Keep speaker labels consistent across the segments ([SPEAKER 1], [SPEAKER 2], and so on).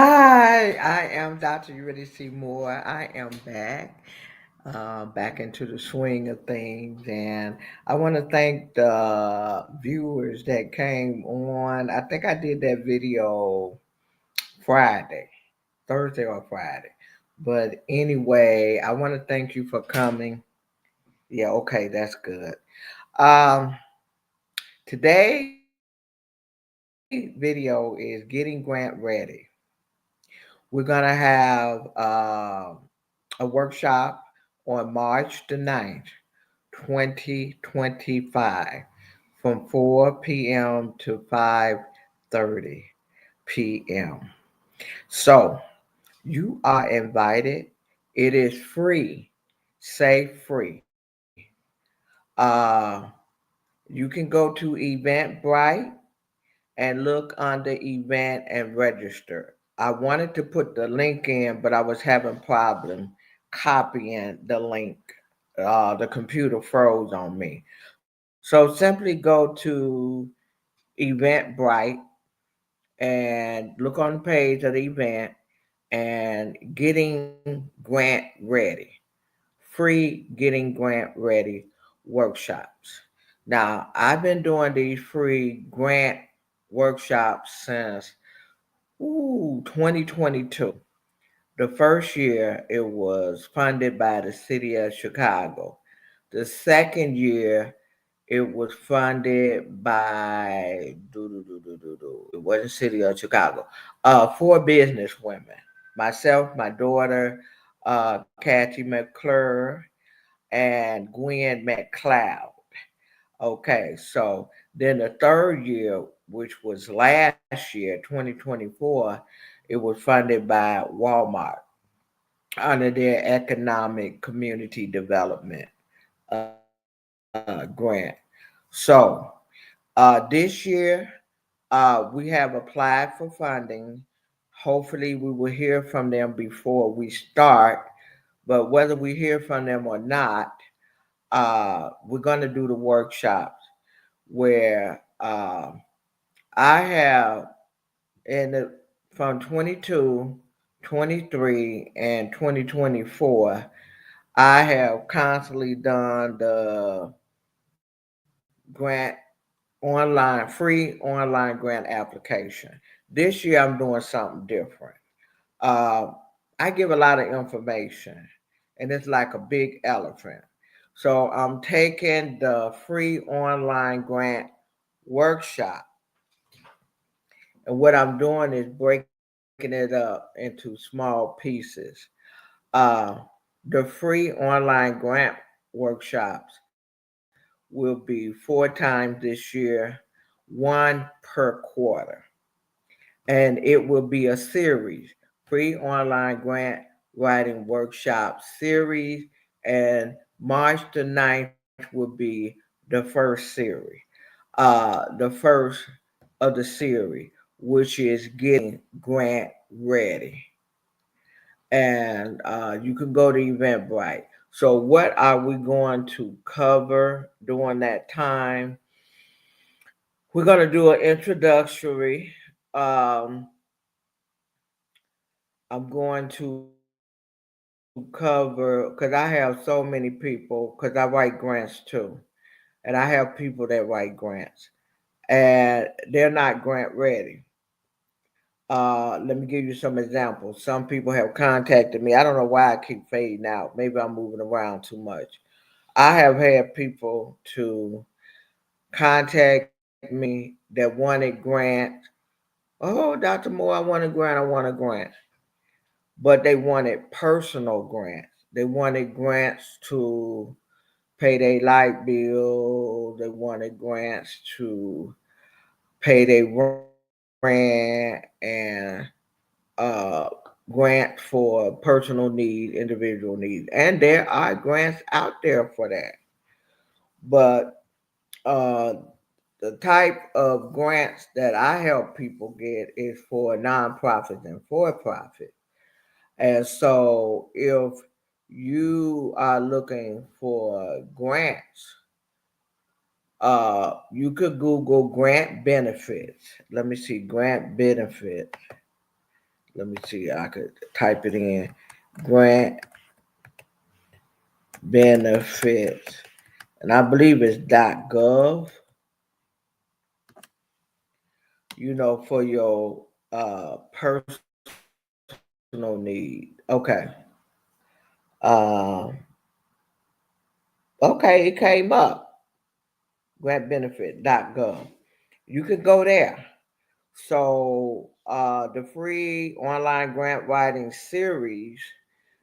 [SPEAKER 1] Hi, I am Dr. Eurydice Moore. I am back into the swing of things, and I want to thank the viewers that came on. I think I did that video Friday, Thursday or Friday. But anyway, I want to thank you for coming. Yeah, okay, that's good. Um, Today video is getting grant ready. We're gonna have a workshop on March the 9th, 2025, from 4 p.m. to 5:30 p.m. So you are invited. It is free. Say free. Uh, you can go to Eventbrite and look under event and register. I wanted to put the link in, but I was having problem copying the link. The computer froze on me. So simply go to Eventbrite and look on the page of the event and getting grant ready. Free getting grant ready workshops. Now, I've been doing these free grant workshops since 2022. The first year it was funded by the city of Chicago. The second year it was funded by it wasn't city of Chicago. Four business women. Myself, my daughter, Kathy McClure, and Gwen McLeod. Okay, so then the third year, which was last year, 2024, it was funded by Walmart under their Economic Community Development grant. So this year, we have applied for funding. Hopefully, we will hear from them before we start. But whether we hear from them or not, we're going to do the workshops where I have in the from 22, 23, and 2024, I have constantly done the grant free online grant application. This year I'm doing something different. Uh, I give a lot of information, and it's like a big elephant. So I'm taking the free online grant workshop, and what I'm doing is breaking it up into small pieces. Uh, the free online grant workshops will be 4 times this year, one per quarter. And it will be a series, free online grant writing workshop series. And March the 9th will be the first series, the first of the series, which is getting grant ready. And you can go to Eventbrite. So, what are we going to cover during that time? We're going to do an introductory. Um, I'm going to cover because I have so many people because I write grants too, and I have people that write grants, and they're not grant ready. Let me give you some examples. Some people have contacted me. I don't know why I keep fading out. Maybe I'm moving around too much. I have had people to contact me that wanted grants. Oh, Dr. Moore, I want a grant. I want a grant. But they wanted personal grants. They wanted grants to pay their light bill. They wanted grants to pay their rent and uh, grant for personal need, individual needs. And there are grants out there for that. But uh, the type of grants that I help people get is for nonprofits and for profit. And so if you are looking for grants, you could Google grant benefits. Let me see, grant benefits. Let me see. I could type it in. Grant benefits, and I believe it's .gov. For your personal need. Okay. Um, okay, it came up. Grantbenefit.gov. You can go there. So the free online grant writing series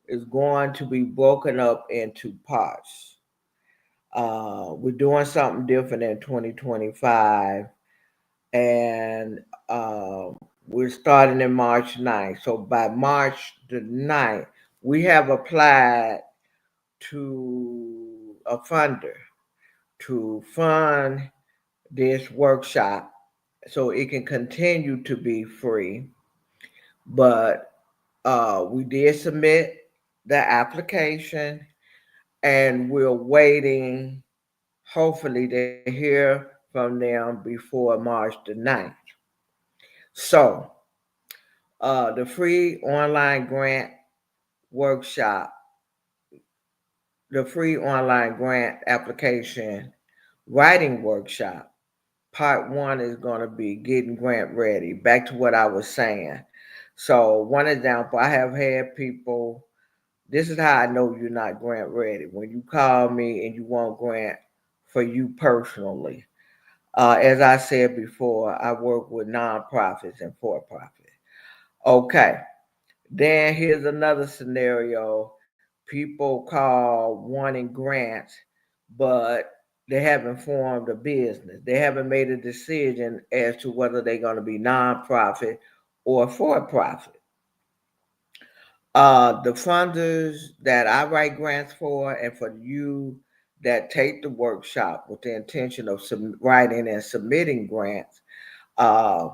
[SPEAKER 1] is going to be broken up into parts. We're doing something different in 2025, and we're starting in March 9th. So by March the 9th, we have applied to a funder to fund this workshop so it can continue to be free. But we did submit the application, and we're waiting, hopefully, to hear from them before March the 9th. So, the free online grant workshop, the free online grant application writing workshop, part one is going to be getting grant ready. Back to what I was saying. So, one example, I have had people, this is how I know you're not grant ready. When you call me and you want grant for you personally, as I said before, I work with nonprofits and for profit. Okay, then here's another scenario. People call wanting grants, but they haven't formed a business. They haven't made a decision as to whether they're going to be nonprofit or for profit. The funders that I write grants for, and for you that take the workshop with the intention of writing and submitting grants, uh,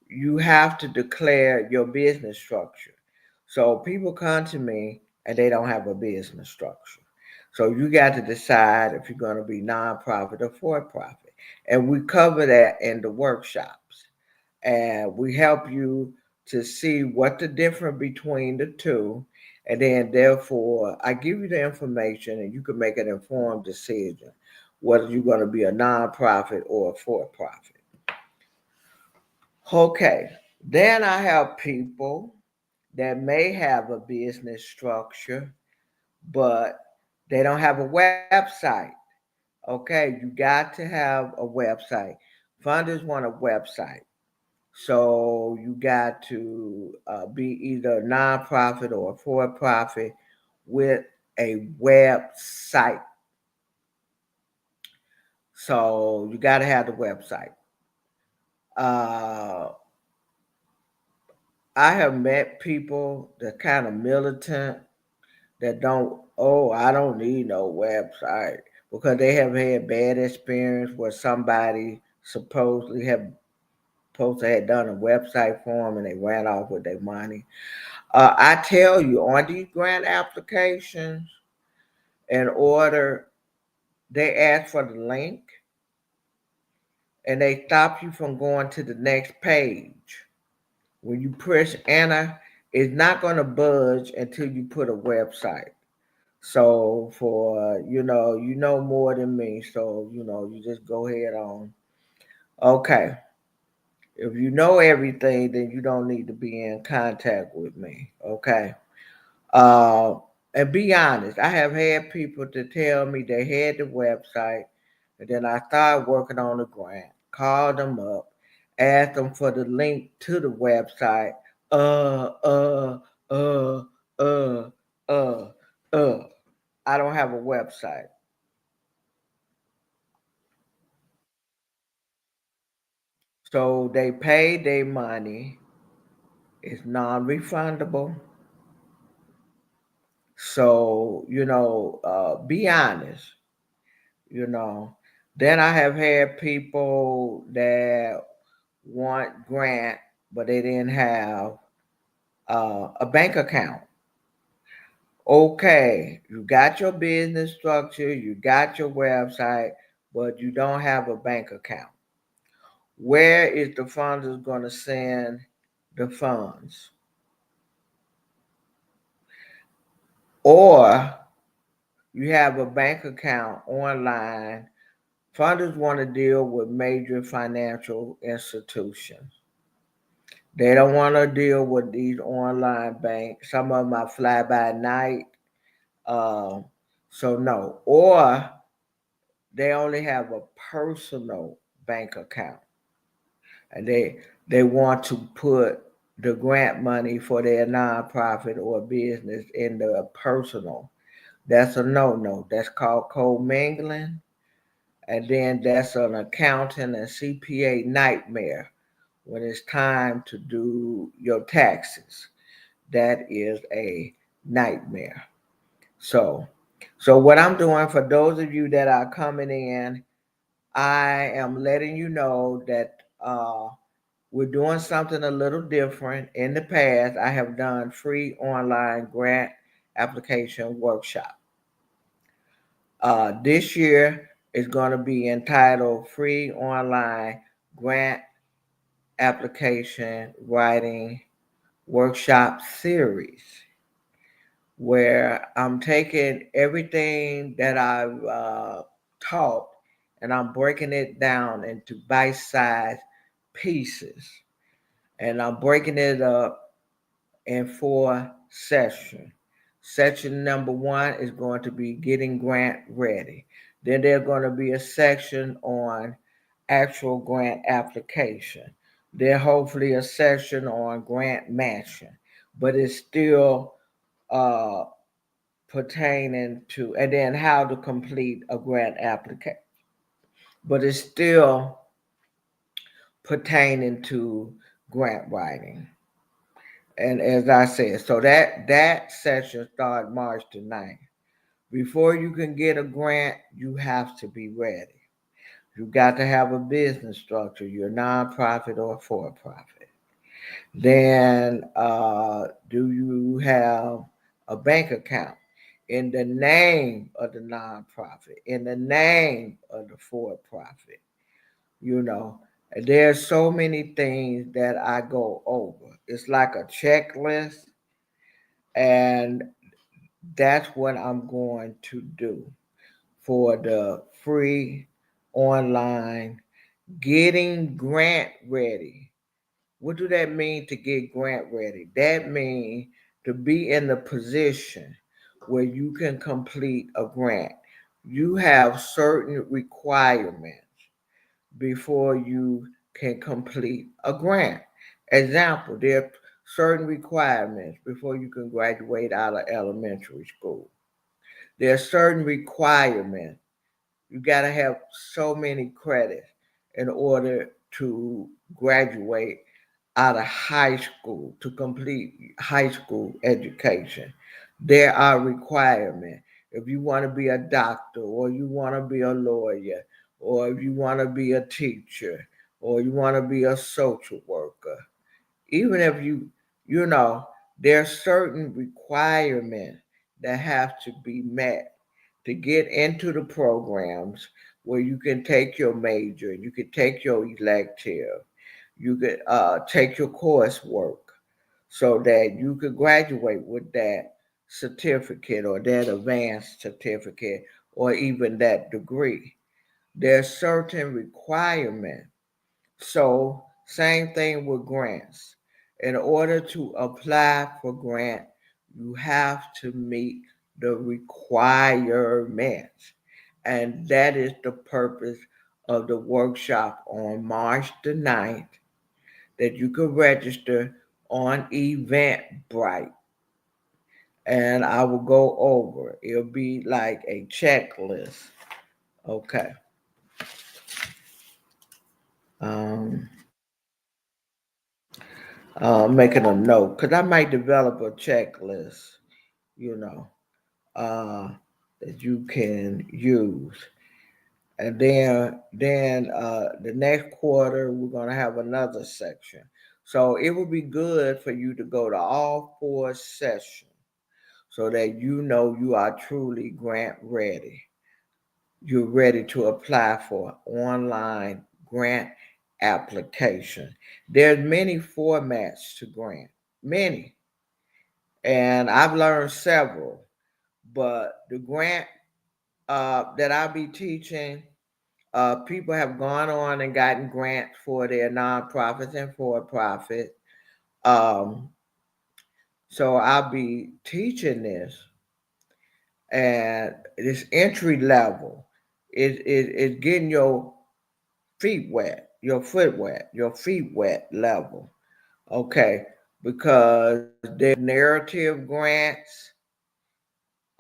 [SPEAKER 1] you have to declare your business structure. So people come to me and they don't have a business structure. So you got to decide if you're going to be nonprofit or for profit. And we cover that in the workshops. And we help you to see what the difference between the two. And then therefore I give you the information and you can make an informed decision whether you're going to be a nonprofit or a for profit. Okay, then I have people that may have a business structure, but they don't have a website. Okay, you got to have a website. Funders want a website. So you got to be either a nonprofit or a for profit with a website. So you got to have the website. Uh, I have met people that kind of militant that don't, oh, I don't need no website because they have had bad experience where somebody supposed to have done a website for them and they ran off with their money. I tell you, on these grant applications, in order, they ask for the link and they stop you from going to the next page. When you press enter, it's not going to budge until you put a website. So for you know more than me, so you just go ahead on. Okay, if you know everything, then you don't need to be in contact with me. Okay, uh, and be honest. I have had people to tell me they had the website, and then I started working on the grant. Called them up, asked them for the link to the website. Uh, uh, uh, uh, uh, uh. I don't have a website. So they pay their money. It's non-refundable. So, be honest, you know. Then I have had people that want grant, but they didn't have a bank account. Okay, you got your business structure, you got your website, but you don't have a bank account. Where is the funders going to send the funds? or you have a bank account online. Funders want to deal with major financial institutions. They don't want to deal with these online banks. Some of them are fly by night. Uh, so no. Or they only have a personal bank account, and they want to put the grant money for their nonprofit or business in the personal. That's a no. That's called commingling. And then that's an accountant and CPA nightmare when it's time to do your taxes. That is a nightmare. So, so what I'm doing for those of you that are coming in, I am letting you know that we're doing something a little different. In the past, I have done free online grant application workshop. This year is going to be entitled Free Online Grant Application Writing Workshop Series, where I'm taking everything that I've taught and I'm breaking it down into bite-sized pieces. And I'm breaking it up in 4 sessions. Section number 1 is going to be getting grant ready. Then there's going to be a section on actual grant application. Then hopefully a section on grant matching, but it's still uh, pertaining to, and then how to complete a grant application, but it's still pertaining to grant writing. And as I said, so that session started March the 9th. Before you can get a grant, you have to be ready. You got to have a business structure. You're a nonprofit or for profit. Then, do you have a bank account in the name of the nonprofit, in the name of the for profit? You know, there's so many things that I go over. It's like a checklist, and that's what I'm going to do for the free online getting grant ready. What do that mean to get grant ready? That means to be in the position where you can complete a grant. You have certain requirements before you can complete a grant. Example, there are certain requirements before you can graduate out of elementary school. There are certain requirements. You got to have so many credits in order to graduate out of high school, to complete high school education. There are requirements. If you want to be a doctor, or you want to be a lawyer, or if you want to be a teacher, or you want to be a social worker, even if you know, there are certain requirements that have to be met to get into the programs where you can take your major, you can take your elective, you could take your coursework so that you could graduate with that certificate or that advanced certificate or even that degree. There's certain requirements. So same thing with grants. In order to apply for grant, you have to meet the requirements. And that is the purpose of the workshop on March the 9th, that you can register on Eventbrite. And I will go over. It'll be like a checklist. Okay. Um, Making a note because I might develop a checklist, you know, uh, that you can use. And then the next quarter we're gonna have another section. So it would be good for you to go to all 4 sessions so that you know you are truly grant ready. You're ready to apply for online grant application. There's many formats to grant, many, and I've learned several. But the grant that I'll be teaching, people have gone on and gotten grants for their nonprofits and for-profit. Um, so I'll be teaching this, and this entry level is getting your feet wet, your foot wet, your feet wet level. Okay, because there's narrative grants.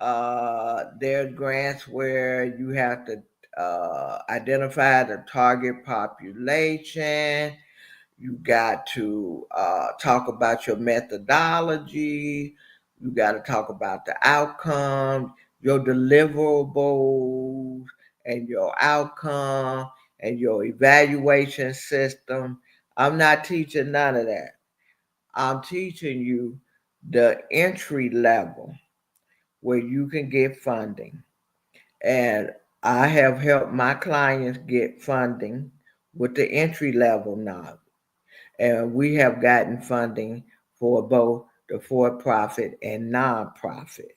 [SPEAKER 1] There's grants where you have to identify the target population. You got to talk about your methodology. You got to talk about the outcome, your deliverables, and your outcome, and your evaluation system. I'm not teaching none of that. I'm teaching you the entry level where you can get funding. And I have helped my clients get funding with the entry level knowledge. And we have gotten funding for both the for-profit and nonprofit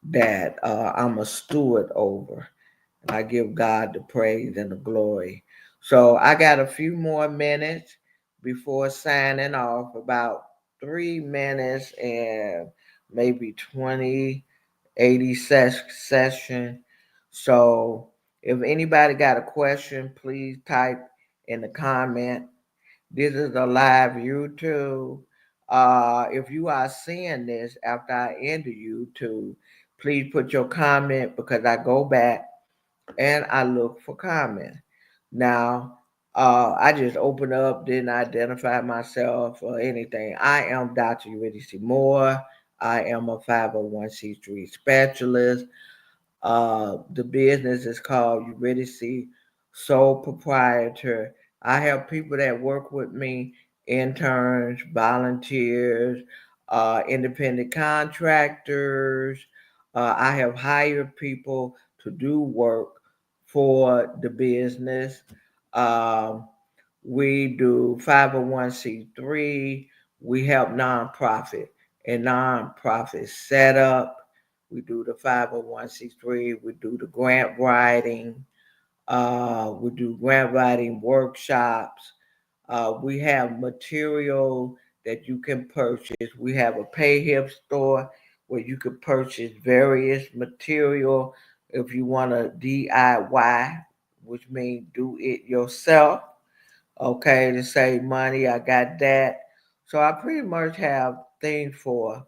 [SPEAKER 1] that I'm a steward over. And I give God the praise and the glory. So I got a few more minutes before signing off, about 3 minutes and maybe 20, 80 session. So if anybody got a question, please type in the comment. This is a live YouTube. If you are seeing this after I end the YouTube, please put your comment, because I go back and I look for comments. Now, I just opened up, didn't identify myself or anything. I am Dr. Eurydice Moore. I am a 501c3 specialist. The business is called Eurydice Sole Proprietor. I have people that work with me, interns, volunteers, independent contractors. I have hired people to do work for the business. Um, we do 501c3. We help nonprofit and nonprofit setup. We do the 501c3. We do the grant writing. We do grant writing workshops. We have material that you can purchase. We have a PayHip store where you can purchase various material if you want to DIY, which means do it yourself. Okay, to save money, I got that. So I pretty much have things for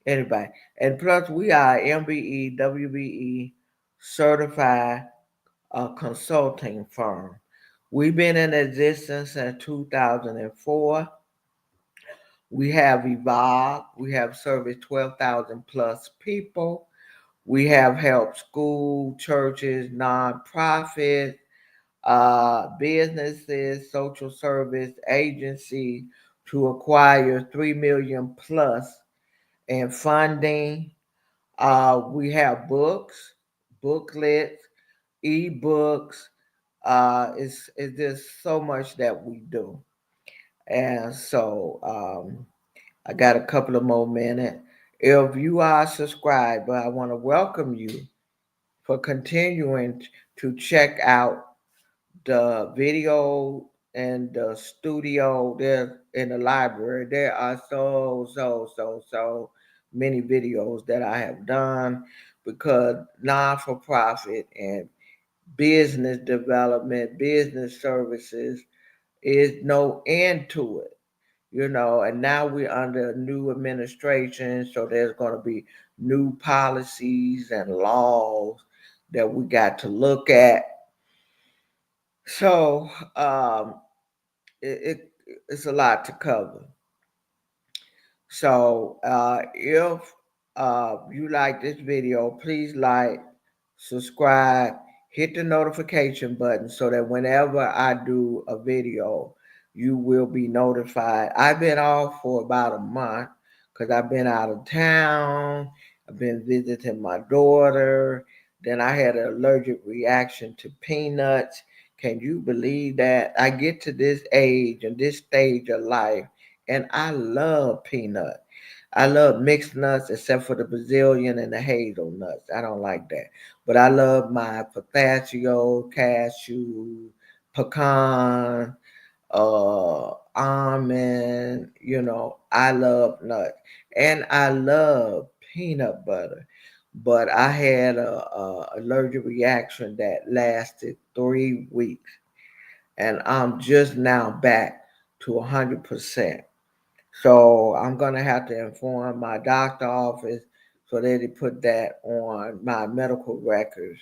[SPEAKER 1] anybody. And plus, we are MBE, WBE certified consulting firm. We've been in existence since 2004. We have evolved. We have serviced 12,000 plus people. We have helped school, churches, nonprofits, businesses, social service agencies to acquire 3 million plus in funding. We have books, booklets, ebooks. It's just so much that we do. And so I got a couple of more minutes. If you are a subscriber, I want to welcome you for continuing to check out the video and the studio there in the library. There are so many videos that I have done, because non-for-profit and business development, business services is no end to it, and now we're under a new administration, so there's going to be new policies and laws that we got to look at. So it's a lot to cover. So if you like this video, please like, subscribe, hit the notification button so that whenever I do a video, you will be notified. I've been off for about a month because I've been out of town. I've been visiting my daughter. Then I had an allergic reaction to peanuts. Can you believe that? I get to this age and this stage of life, and I love peanuts. I love mixed nuts except for the Brazilian and the hazelnuts. I don't like that. But I love my pistachio, cashew, pecan, almond, I love nuts. And I love peanut butter. But I had a allergic reaction that lasted 3 weeks. And I'm just now back to 100%. So I'm gonna have to inform my doctor office so that they put that on my medical records.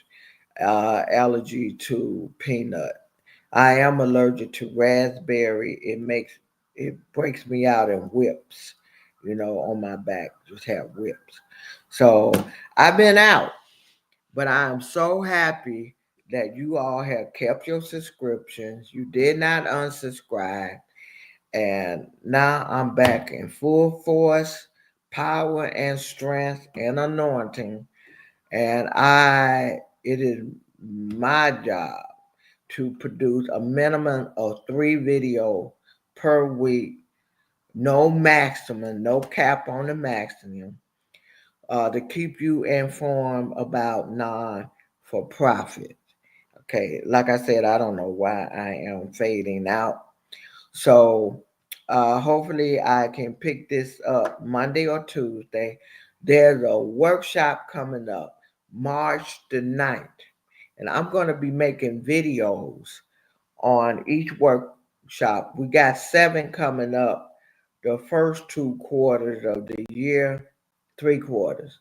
[SPEAKER 1] Allergy to peanut. I am allergic to raspberry. It breaks me out in whips, on my back. Just have whips. So I've been out, but I am so happy that you all have kept your subscriptions. You did not unsubscribe. And now I'm back in full force, power and strength and anointing. And it is my job to produce a minimum of 3 videos per week. No maximum, no cap on the maximum, to keep you informed about non for profit. Okay, like I said, I don't know why I am fading out. So hopefully I can pick this up Monday or Tuesday. There's a workshop coming up March the 9th. And I'm going to be making videos on each workshop. We got 7 coming up the first 2 quarters of the year, 3 quarters.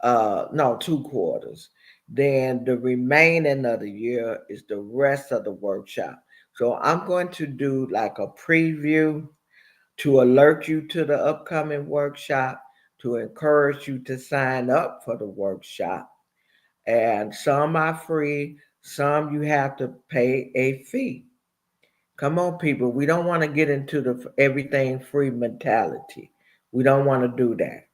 [SPEAKER 1] No, 2 quarters. Then the remaining of the year is the rest of the workshop. So I'm going to do like a preview to alert you to the upcoming workshop, to encourage you to sign up for the workshop. And some are free, some you have to pay a fee. Come on, people. We don't want to get into the everything free mentality. We don't want to do that.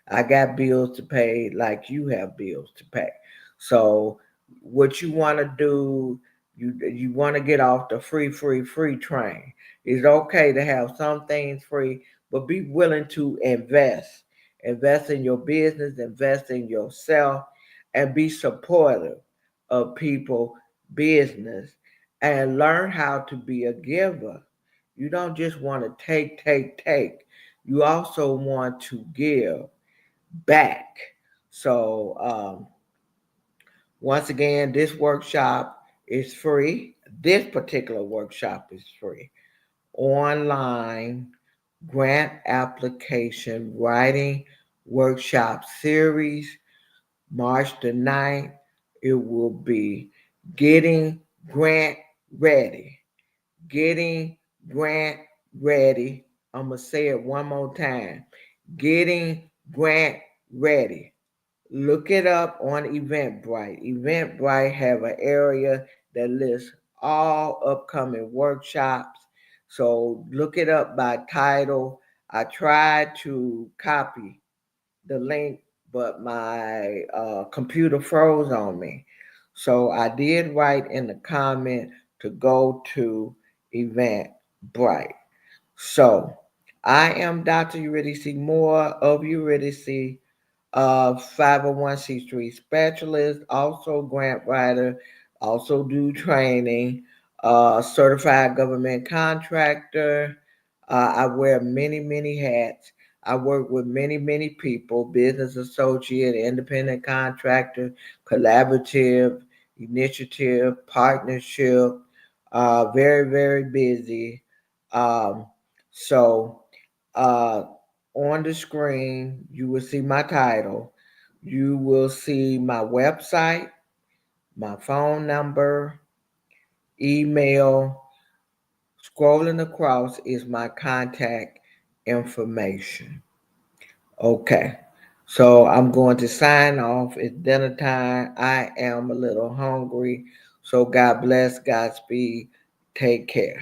[SPEAKER 1] I got bills to pay like you have bills to pay. So, what you want to do, you want to get off the free train. It's okay to have some things free, but be willing to invest. Invest in your business, invest in yourself, and be supportive of people, business, and learn how to be a giver. You don't just want to take. You also want to give back. So, once again, this workshop is free. This particular workshop is free. Online grant application writing workshop series, March the 9th. It will be getting grant ready. Getting grant ready. I'm going to say it one more time. Getting grant ready. Look it up on Eventbrite. Eventbrite have an area that lists all upcoming workshops. So look it up by title. I tried to copy the link, but my computer froze on me. So I did write in the comment to go to Eventbrite. So I am Dr. Eurydice Moore of Eurydice, 501c3 specialist, also grant writer, also do training, certified government contractor. I wear many hats. I work with many people, business associate, independent contractor, collaborative, initiative, partnership, very busy. Um, so, uh, on the screen, you will see my title. You will see my website, my phone number, email. Scrolling across is my contact information. Okay. So I'm going to sign off. It's dinner time. I am a little hungry. So God bless, Godspeed. Take care.